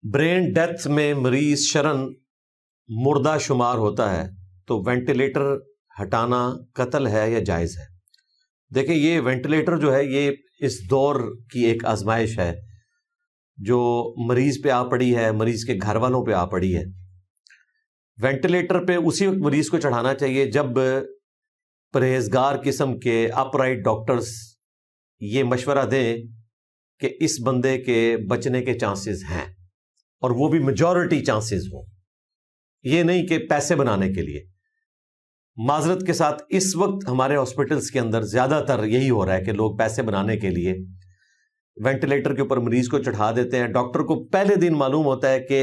Brain death میں مریض شرن مردہ شمار ہوتا ہے تو وینٹیلیٹر ہٹانا قتل ہے یا جائز ہے؟ دیکھیں، یہ وینٹیلیٹر جو ہے یہ اس دور کی ایک آزمائش ہے جو مریض پہ آ پڑی ہے، مریض کے گھر والوں پہ آ پڑی ہے۔ وینٹیلیٹر پہ اسی وقت مریض کو چڑھانا چاہیے جب پرہیزگار قسم کے اپ رائٹ ڈاکٹرز یہ مشورہ دیں کہ اس بندے کے بچنے کے چانسز ہیں، اور وہ بھی میجورٹی چانسز ہوں، یہ نہیں کہ پیسے بنانے کے لیے۔ معذرت کے ساتھ اس وقت ہمارے ہاسپٹلس کے اندر زیادہ تر یہی ہو رہا ہے کہ لوگ پیسے بنانے کے لیے وینٹیلیٹر کے اوپر مریض کو چڑھا دیتے ہیں۔ ڈاکٹر کو پہلے دن معلوم ہوتا ہے کہ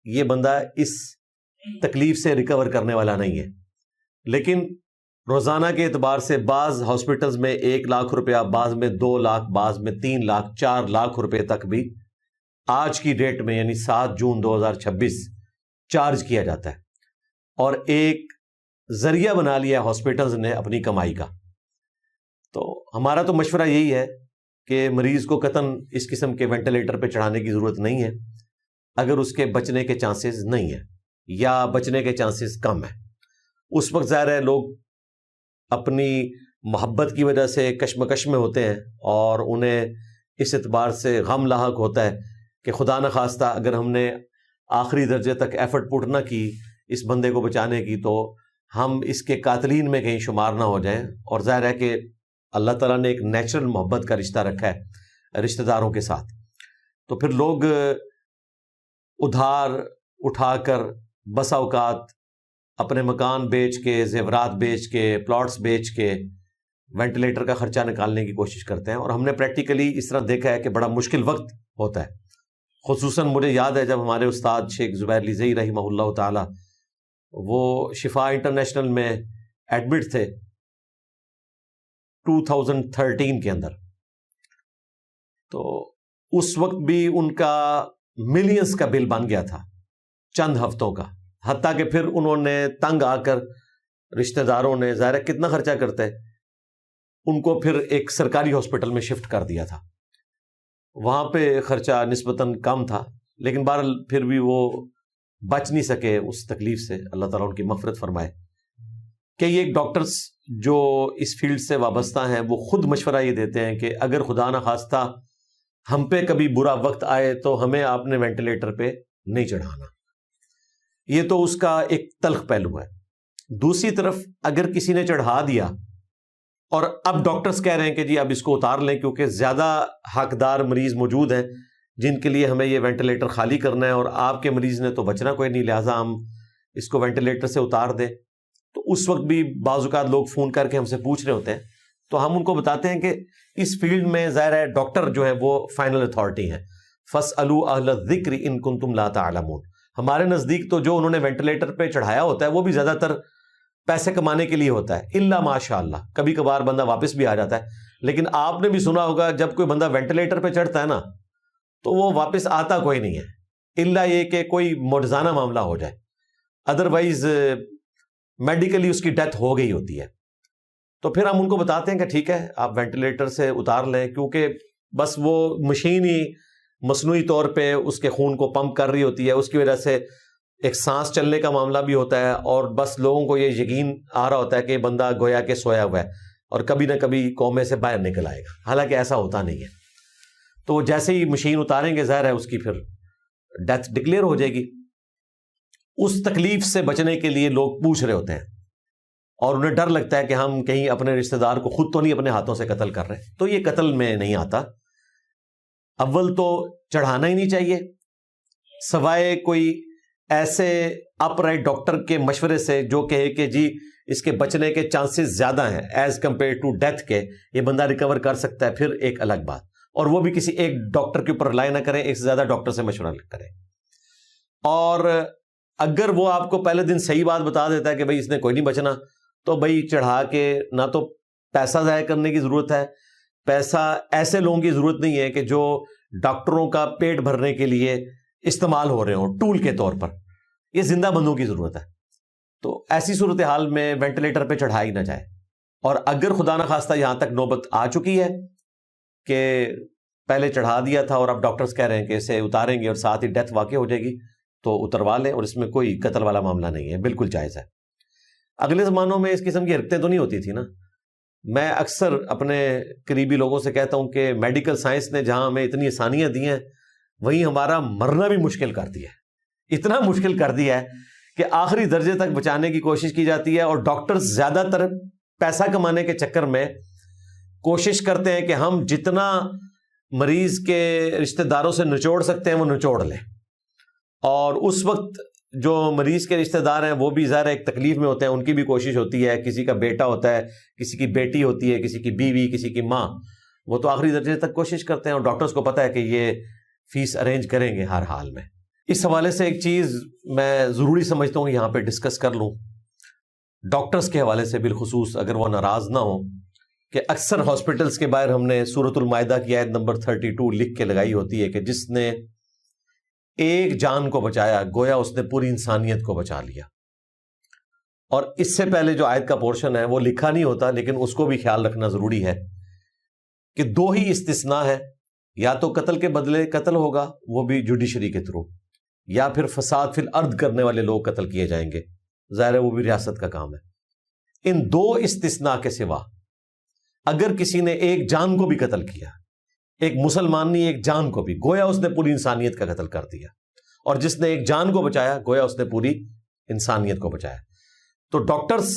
یہ بندہ اس تکلیف سے ریکور کرنے والا نہیں ہے، لیکن روزانہ کے اعتبار سے بعض ہاسپٹلز میں 1 لاکھ روپیہ، بعض میں 2 لاکھ، بعض میں 3 لاکھ، 4 لاکھ روپے تک بھی آج کی ڈیٹ میں یعنی 7 جون 2026 چارج کیا جاتا ہے، اور ایک ذریعہ بنا لیا ہاسپٹلز نے اپنی کمائی کا۔ تو ہمارا تو مشورہ یہی ہے کہ مریض کو قطعاً اس قسم کے وینٹیلیٹر پہ چڑھانے کی ضرورت نہیں ہے اگر اس کے بچنے کے چانسز نہیں ہیں یا بچنے کے چانسز کم ہیں۔ اس وقت ظاہر ہے لوگ اپنی محبت کی وجہ سے کشمکش میں ہوتے ہیں، اور انہیں اس اعتبار سے غم لاحق ہوتا ہے کہ خدا نخواستہ اگر ہم نے آخری درجے تک ایفرٹ پٹ نہ کی اس بندے کو بچانے کی تو ہم اس کے قاتلین میں کہیں شمار نہ ہو جائیں۔ اور ظاہر ہے کہ اللہ تعالیٰ نے ایک نیچرل محبت کا رشتہ رکھا ہے رشتہ داروں کے ساتھ، تو پھر لوگ ادھار اٹھا کر بسا اوقات اپنے مکان بیچ کے، زیورات بیچ کے، پلاٹس بیچ کے وینٹیلیٹر کا خرچہ نکالنے کی کوشش کرتے ہیں، اور ہم نے پریکٹیکلی اس طرح دیکھا ہے کہ بڑا مشکل وقت ہوتا ہے۔ خصوصاً مجھے یاد ہے جب ہمارے استاد شیخ زبیر لیزئی رحمہ اللہ تعالی وہ شفا انٹرنیشنل میں ایڈمٹ تھے 2013 کے اندر، تو اس وقت بھی ان کا ملینز کا بل بن گیا تھا چند ہفتوں کا، حتیٰ کہ پھر انہوں نے تنگ آ کر رشتہ داروں نے، ظاہر کتنا خرچہ کرتے ہیں، ان کو پھر ایک سرکاری ہاسپٹل میں شفٹ کر دیا تھا۔ وہاں پہ خرچہ نسبتاً کم تھا، لیکن بہرحال پھر بھی وہ بچ نہیں سکے اس تکلیف سے، اللہ تعالیٰ ان کی مغفرت فرمائے۔ کہ یہ ڈاکٹرز جو اس فیلڈ سے وابستہ ہیں وہ خود مشورہ یہ دیتے ہیں کہ اگر خدا نہ خواستہ ہم پہ کبھی برا وقت آئے تو ہمیں آپ نے وینٹیلیٹر پہ نہیں چڑھانا۔ یہ تو اس کا ایک تلخ پہلو ہے۔ دوسری طرف اگر کسی نے چڑھا دیا اور اب ڈاکٹرز کہہ رہے ہیں کہ جی اب اس کو اتار لیں کیونکہ زیادہ حقدار مریض موجود ہیں جن کے لیے ہمیں یہ وینٹیلیٹر خالی کرنا ہے، اور آپ کے مریض نے تو بچنا کوئی نہیں، لہٰذا ہم اس کو وینٹیلیٹر سے اتار دیں، تو اس وقت بھی بعض اوقات لوگ فون کر کے ہم سے پوچھ رہے ہوتے ہیں، تو ہم ان کو بتاتے ہیں کہ اس فیلڈ میں ظاہر ہے ڈاکٹر جو ہے وہ فائنل اتھارٹی ہیں۔ فَاسْأَلُوا أَهْلَ الذِّكْرِ إِن كُنتُمْ لَا تَعْلَمُونَ۔ ہمارے نزدیک تو جو انہوں نے وینٹیلیٹر پہ چڑھایا ہوتا ہے وہ بھی زیادہ تر پیسے کمانے کے لیے ہوتا ہے، الا ماشاء اللہ کبھی کبھار بندہ واپس بھی آ جاتا ہے، لیکن آپ نے بھی سنا ہوگا جب کوئی بندہ وینٹیلیٹر پہ چڑھتا ہے نا تو وہ واپس آتا کوئی نہیں ہے، الا یہ کہ کوئی معجزانہ معاملہ ہو جائے، ادروائز میڈیکلی اس کی ڈیتھ ہو گئی ہوتی ہے۔ تو پھر ہم ان کو بتاتے ہیں کہ ٹھیک ہے آپ وینٹیلیٹر سے اتار لیں، کیونکہ بس وہ مشین ہی مصنوعی طور پہ اس کے خون کو پمپ کر رہی ہوتی ہے، اس کی وجہ سے ایک سانس چلنے کا معاملہ بھی ہوتا ہے، اور بس لوگوں کو یہ یقین آ رہا ہوتا ہے کہ بندہ گویا کہ سویا ہوا ہے اور کبھی نہ کبھی کومے سے باہر نکل آئے گا، حالانکہ ایسا ہوتا نہیں ہے۔ تو جیسے ہی مشین اتاریں گے ظاہر ہے اس کی پھر ڈیتھ ڈکلیئر ہو جائے گی۔ اس تکلیف سے بچنے کے لیے لوگ پوچھ رہے ہوتے ہیں، اور انہیں ڈر لگتا ہے کہ ہم کہیں اپنے رشتہ دار کو خود تو نہیں اپنے ہاتھوں سے قتل کر رہے، تو یہ قتل میں نہیں آتا۔ اول تو چڑھانا ہی نہیں چاہیے، سوائے کوئی ایسے اپ رائٹ ڈاکٹر کے مشورے سے جو کہے کہ جی اس کے بچنے کے چانسز زیادہ ہیں ایز کمپیئر ٹو ڈیتھ کے، یہ بندہ ریکور کر سکتا ہے، پھر ایک الگ بات، اور وہ بھی کسی ایک ڈاکٹر کے اوپر رلائی نہ کریں، ایک سے زیادہ ڈاکٹر سے مشورہ کریں۔ اور اگر وہ آپ کو پہلے دن صحیح بات بتا دیتا ہے کہ بھائی اس نے کوئی نہیں بچنا، تو بھائی چڑھا کے نہ تو پیسہ ضائع کرنے کی ضرورت ہے، پیسہ ایسے لوگوں کی ضرورت نہیں ہے کہ جو ڈاکٹروں کا پیٹ بھرنے کے لیے استعمال ہو رہے ہوں ٹول کے طور پر، یہ زندہ بندوں کی ضرورت ہے۔ تو ایسی صورتحال میں وینٹیلیٹر پہ چڑھائی نہ جائے، اور اگر خدا نخواستہ یہاں تک نوبت آ چکی ہے کہ پہلے چڑھا دیا تھا اور اب ڈاکٹرز کہہ رہے ہیں کہ اسے اتاریں گے اور ساتھ ہی ڈیتھ واقع ہو جائے گی تو اتروا لیں، اور اس میں کوئی قتل والا معاملہ نہیں ہے، بالکل جائز ہے۔ اگلے زمانوں میں اس قسم کی حرکتیں تو نہیں ہوتی تھی نا۔ میں اکثر اپنے قریبی لوگوں سے کہتا ہوں کہ میڈیکل سائنس نے جہاں ہمیں اتنی آسانیاں دی ہیں وہیں ہمارا مرنا بھی مشکل کر دیا ہے، اتنا مشکل کر دیا ہے کہ آخری درجے تک بچانے کی کوشش کی جاتی ہے، اور ڈاکٹرز زیادہ تر پیسہ کمانے کے چکر میں کوشش کرتے ہیں کہ ہم جتنا مریض کے رشتہ داروں سے نچوڑ سکتے ہیں وہ نچوڑ لیں، اور اس وقت جو مریض کے رشتہ دار ہیں وہ بھی ظاہر ایک تکلیف میں ہوتے ہیں، ان کی بھی کوشش ہوتی ہے، کسی کا بیٹا ہوتا ہے، کسی کی بیٹی ہوتی ہے، کسی کی بیوی، کسی کی ماں، وہ تو آخری درجے تک کوشش کرتے ہیں، اور ڈاکٹرز کو پتہ ہے کہ یہ فیس ارینج کریں گے ہر حال میں۔ اس حوالے سے ایک چیز میں ضروری سمجھتا ہوں یہاں پہ ڈسکس کر لوں، ڈاکٹرز کے حوالے سے بالخصوص، اگر وہ ناراض نہ ہوں، کہ اکثر ہاسپٹلز کے باہر ہم نے سورۃ المائدہ کی آیت نمبر 32 لکھ کے لگائی ہوتی ہے کہ جس نے ایک جان کو بچایا گویا اس نے پوری انسانیت کو بچا لیا، اور اس سے پہلے جو آیت کا پورشن ہے وہ لکھا نہیں ہوتا، لیکن اس کو بھی خیال رکھنا ضروری ہے کہ دو ہی استثناء ہے، یا تو قتل کے بدلے قتل ہوگا وہ بھی جوڈیشری کے تھرو، یا پھر فساد فی الارض کرنے والے لوگ قتل کیے جائیں گے، ظاہر ہے وہ بھی ریاست کا کام ہے۔ ان دو استثناء کے سوا اگر کسی نے ایک جان کو بھی قتل کیا، ایک مسلمان نہیں ایک جان کو بھی، گویا اس نے پوری انسانیت کا قتل کر دیا، اور جس نے ایک جان کو بچایا گویا اس نے پوری انسانیت کو بچایا۔ تو ڈاکٹرز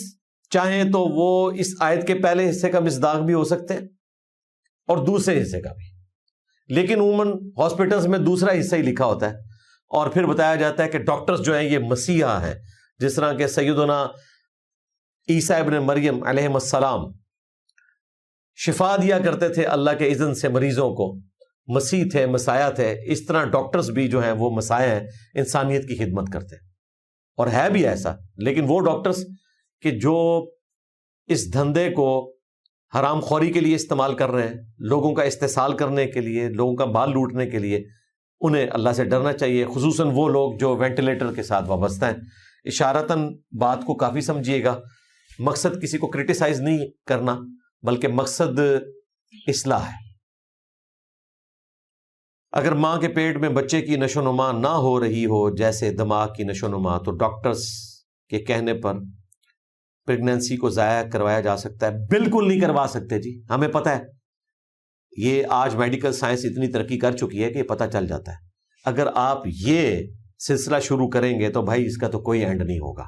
چاہیں تو وہ اس آیت کے پہلے حصے کا مصداق بھی ہو سکتے ہیں اور دوسرے حصے کا بھی، لیکن عموماً ہاسپٹلز میں دوسرا حصہ ہی لکھا ہوتا ہے، اور پھر بتایا جاتا ہے کہ ڈاکٹرز جو ہیں یہ مسیحا ہیں، جس طرح کہ سیدنا عیسیٰ ابن مریم علیہ السلام شفا دیا کرتے تھے اللہ کے اذن سے مریضوں کو، مسیح تھے، مسیح تھے، اس طرح ڈاکٹرز بھی جو ہیں وہ مسیح ہیں، انسانیت کی خدمت کرتے ہیں، اور ہے بھی ایسا۔ لیکن وہ ڈاکٹرز کہ جو اس دھندے کو حرام خوری کے لیے استعمال کر رہے ہیں، لوگوں کا استحصال کرنے کے لیے، لوگوں کا بال لوٹنے کے لیے، انہیں اللہ سے ڈرنا چاہیے، خصوصاً وہ لوگ جو وینٹیلیٹر کے ساتھ وابستہ ہیں۔ اشارتاً بات کو کافی سمجھیے گا، مقصد کسی کو کرٹیسائز نہیں کرنا بلکہ مقصد اصلاح ہے۔ اگر ماں کے پیٹ میں بچے کی نشو نما نہ ہو رہی ہو جیسے دماغ کی نشو نما، تو ڈاکٹرز کے کہنے پر پریگنینسی کو ضائع کروایا جا سکتا ہے؟ بالکل نہیں کروا سکتے جی، ہمیں پتہ ہے، یہ آج میڈیکل سائنس اتنی ترقی کر چکی ہے کہ یہ پتہ چل جاتا ہے۔ اگر آپ یہ سلسلہ شروع کریں گے تو بھائی اس کا تو کوئی اینڈ نہیں ہوگا۔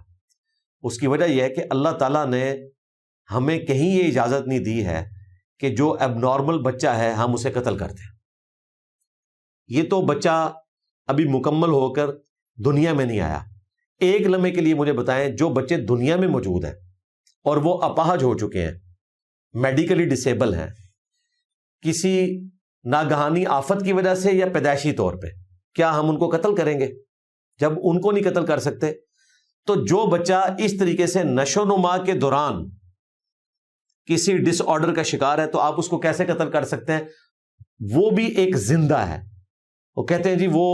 اس کی وجہ یہ ہے کہ اللہ تعالیٰ نے ہمیں کہیں یہ اجازت نہیں دی ہے کہ جو اب نارمل بچہ ہے ہم اسے قتل کر دیں۔ یہ تو بچہ ابھی مکمل ہو کر دنیا میں نہیں آیا۔ ایک لمحے کے لیے مجھے بتائیں، جو بچے دنیا میں موجود ہیں اور وہ اپاہج ہو چکے ہیں، میڈیکلی ڈسیبل ہیں، کسی ناگہانی آفت کی وجہ سے یا پیدائشی طور پہ، کیا ہم ان کو قتل کریں گے؟ جب ان کو نہیں قتل کر سکتے تو جو بچہ اس طریقے سے نشو نما کے دوران کسی ڈس آرڈر کا شکار ہے تو آپ اس کو کیسے قتل کر سکتے ہیں؟ وہ بھی ایک زندہ ہے۔ وہ کہتے ہیں جی وہ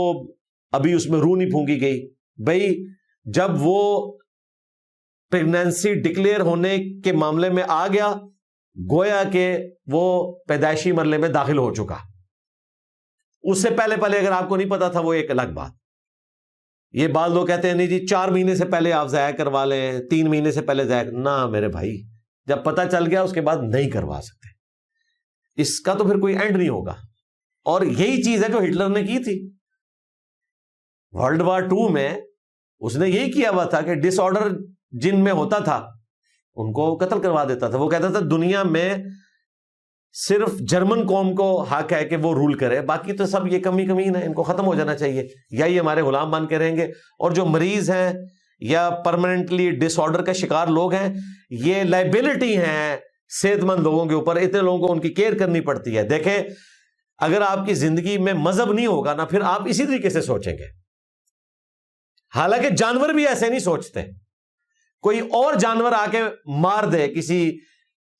ابھی اس میں روح نہیں پھونکی گئی۔ بھائی جب وہ پریگنینسی ڈکلیئر ہونے کے معاملے میں آ گیا گویا کہ وہ پیدائشی مرحلے میں داخل ہو چکا۔ اس سے پہلے اگر آپ کو نہیں پتا تھا وہ ایک الگ بات۔ یہ بعض لوگ کہتے ہیں نہیں جی 4 مہینے سے پہلے آپ ضائع کروا لیں، 3 مہینے سے پہلے ضائع، نہ میرے بھائی، جب پتہ چل گیا اس کے بعد نہیں کروا سکتے۔ اس کا تو پھر کوئی اینڈ نہیں ہوگا، اور یہی چیز ہے جو ہٹلر نے کی تھی ورلڈ وار 2 میں۔ اس نے یہی کیا ہوا تھا کہ ڈس آرڈر جن میں ہوتا تھا ان کو قتل کروا دیتا تھا۔ وہ کہتا تھا دنیا میں صرف جرمن قوم کو حق ہے کہ وہ رول کرے، باقی تو سب یہ کمین ہے، ان کو ختم ہو جانا چاہیے، یا یہ ہمارے غلام بن کے رہیں گے۔ اور جو مریض ہیں یا پرماننٹلی ڈس آرڈر کا شکار لوگ ہیں، یہ لائبلٹی ہیں صحت مند لوگوں کے اوپر، اتنے لوگوں کو ان کی کیئر کرنی پڑتی ہے۔ دیکھیں اگر آپ کی زندگی میں مذہب نہیں ہوگا نا، پھر آپ اسی طریقے سے سوچیں گے۔ حالانکہ جانور بھی ایسے نہیں سوچتے۔ کوئی اور جانور آ کے مار دے کسی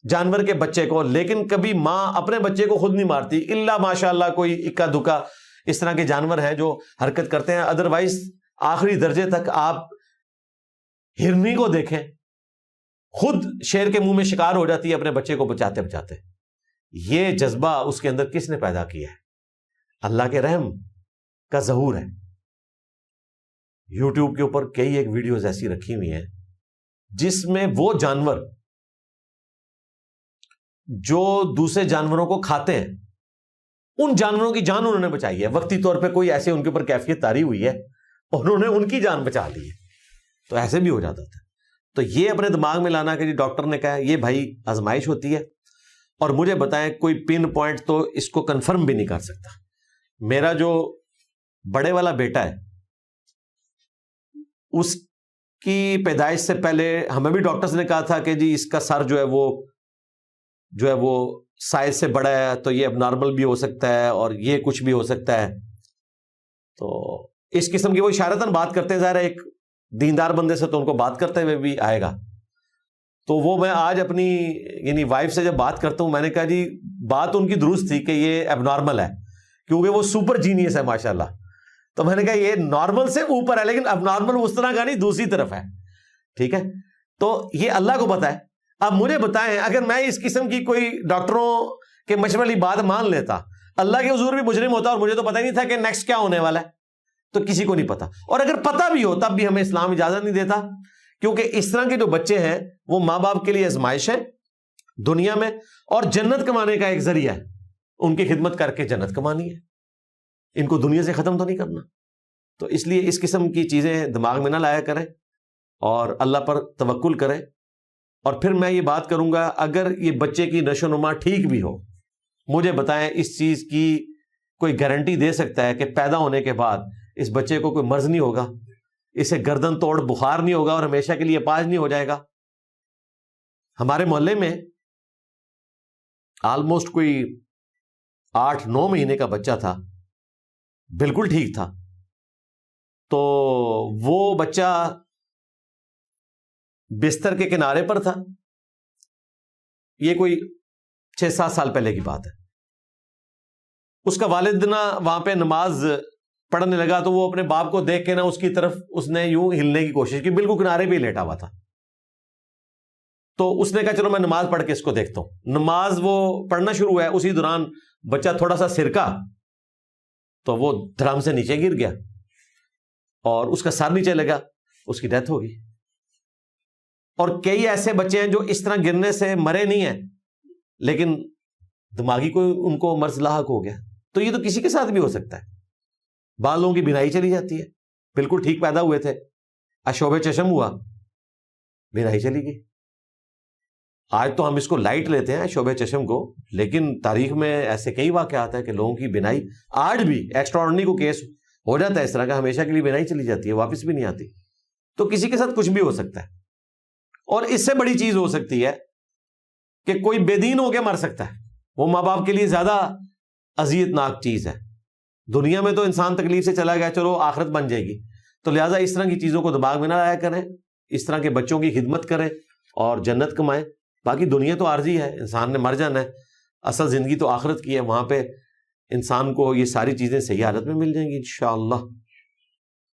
جانور کے بچے کو، لیکن کبھی ماں اپنے بچے کو خود نہیں مارتی، الا ماشاء اللہ کوئی اکا دکا اس طرح کے جانور ہیں جو حرکت کرتے ہیں۔ ادروائز آخری درجے تک آپ ہرنی کو دیکھیں، خود شیر کے منہ میں شکار ہو جاتی ہے اپنے بچے کو بچاتے بچاتے۔ یہ جذبہ اس کے اندر کس نے پیدا کیا ہے؟ اللہ کے رحم کا ظہور ہے. یوٹیوب کے اوپر کئی ایک ویڈیوز ایسی رکھی ہوئی ہیں جس میں وہ جانور جو دوسرے جانوروں کو کھاتے ہیں ان جانوروں کی جان انہوں نے بچائی ہے. وقتی طور پہ کوئی ایسے ان کے اوپر کیفیت طاری ہوئی ہے, انہوں نے ان کی جان بچا لی ہے. تو ایسے بھی ہو جاتا تھا. تو یہ اپنے دماغ میں لانا کہ جی ڈاکٹر نے کہا یہ بھائی آزمائش ہوتی ہے, اور مجھے بتائیں کوئی پن پوائنٹ تو اس کو کنفرم بھی نہیں کر سکتا. میرا جو بڑے والا بیٹا ہے اس کی پیدائش سے پہلے ہمیں بھی ڈاکٹرز نے کہا تھا کہ جی اس کا سر جو ہے وہ سائز سے بڑا ہے, تو یہ اب نارمل بھی ہو سکتا ہے اور یہ کچھ بھی ہو سکتا ہے. تو اس قسم کی وہ اشارتاً بات کرتے ہیں, ظاہر ہے ایک دیندار بندے سے تو ان کو بات کرتے ہوئے بھی آئے گا. تو وہ میں آج اپنی یعنی وائف سے جب بات کرتا ہوں, میں نے کہا جی بات ان کی درست تھی کہ یہ اب نارمل ہے, کیونکہ وہ سپر جینیس ہے ماشاءاللہ. تو میں نے کہا یہ نارمل سے اوپر ہے, لیکن اب نارمل اس طرح کا نہیں, دوسری طرف ہے. ٹھیک ہے, تو یہ اللہ کو پتا ہے. اب مجھے بتائیں اگر میں اس قسم کی کوئی ڈاکٹروں کے مشورے والی بات مان لیتا, اللہ کے حضور بھی مجرم ہوتا اور مجھے تو پتہ ہی نہیں تھا کہ نیکسٹ کیا ہونے والا ہے. تو کسی کو نہیں پتا, اور اگر پتہ بھی ہو تب بھی ہمیں اسلام اجازت نہیں دیتا, کیونکہ اس طرح کے جو بچے ہیں وہ ماں باپ کے لیے آزمائش ہے دنیا میں, اور جنت کمانے کا ایک ذریعہ ہے. ان کی خدمت کر کے جنت کمانی ہے, ان کو دنیا سے ختم تو نہیں کرنا. تو اس لیے اس قسم کی چیزیں دماغ میں نہ لایا کریں اور اللہ پر توکل کریں. اور پھر میں یہ بات کروں گا, اگر یہ بچے کی نشو و نما ٹھیک بھی ہو, مجھے بتائیں اس چیز کی کوئی گارنٹی دے سکتا ہے کہ پیدا ہونے کے بعد اس بچے کو کوئی مرض نہیں ہوگا, اسے گردن توڑ بخار نہیں ہوگا اور ہمیشہ کے لیے اپاہج نہیں ہو جائے گا؟ ہمارے محلے میں آلموسٹ کوئی 8-9 مہینے کا بچہ تھا, بالکل ٹھیک تھا. تو وہ بچہ بستر کے کنارے پر تھا, یہ کوئی 6-7 سال پہلے کی بات ہے. اس کا والد نا وہاں پہ نماز پڑھنے لگا تو وہ اپنے باپ کو دیکھ کے نا اس کی طرف اس نے یوں ہلنے کی کوشش کی, بالکل کنارے پہ ہی لیٹا ہوا تھا. تو اس نے کہا چلو میں نماز پڑھ کے اس کو دیکھتا ہوں. نماز وہ پڑھنا شروع ہوا ہے, اسی دوران بچہ تھوڑا سا سرکا تو وہ دھڑام سے نیچے گر گیا اور اس کا سر نیچے لگا, اس کی ڈیتھ ہو گئی. اور کئی ایسے بچے ہیں جو اس طرح گرنے سے مرے نہیں ہیں لیکن دماغی کوئی ان کو مرض لاحق ہو گیا. تو یہ تو کسی کے ساتھ بھی ہو سکتا ہے. بعض لوگوں کی بینائی چلی جاتی ہے, بالکل ٹھیک پیدا ہوئے تھے, اشوب چشم ہوا, بینائی چلی گئی. آج تو ہم اس کو لائٹ لیتے ہیں شعبہ چشم کو, لیکن تاریخ میں ایسے کئی واقعات ہیں کہ لوگوں کی بینائی آج بھی ایکسٹرا آرڈنری کو کیس ہو جاتا ہے اس طرح کا, ہمیشہ کے لیے بینائی چلی جاتی ہے, واپس بھی نہیں آتی. تو کسی کے ساتھ کچھ بھی ہو سکتا ہے. اور اس سے بڑی چیز ہو سکتی ہے کہ کوئی بے دین ہو کے مر سکتا ہے, وہ ماں باپ کے لیے زیادہ اذیت ناک چیز ہے. دنیا میں تو انسان تکلیف سے چلا گیا, چلو آخرت بن جائے گی. تو لہٰذا اس طرح کی چیزوں کو دماغ میں نہ لایا کریں, اس طرح کے بچوں کی خدمت کریں اور جنت کمائیں. باقی دنیا تو عارضی ہے, انسان نے مر جانا ہے, اصل زندگی تو آخرت کی ہے, وہاں پہ انسان کو یہ ساری چیزیں صحیح حالت میں مل جائیں گی انشاءاللہ.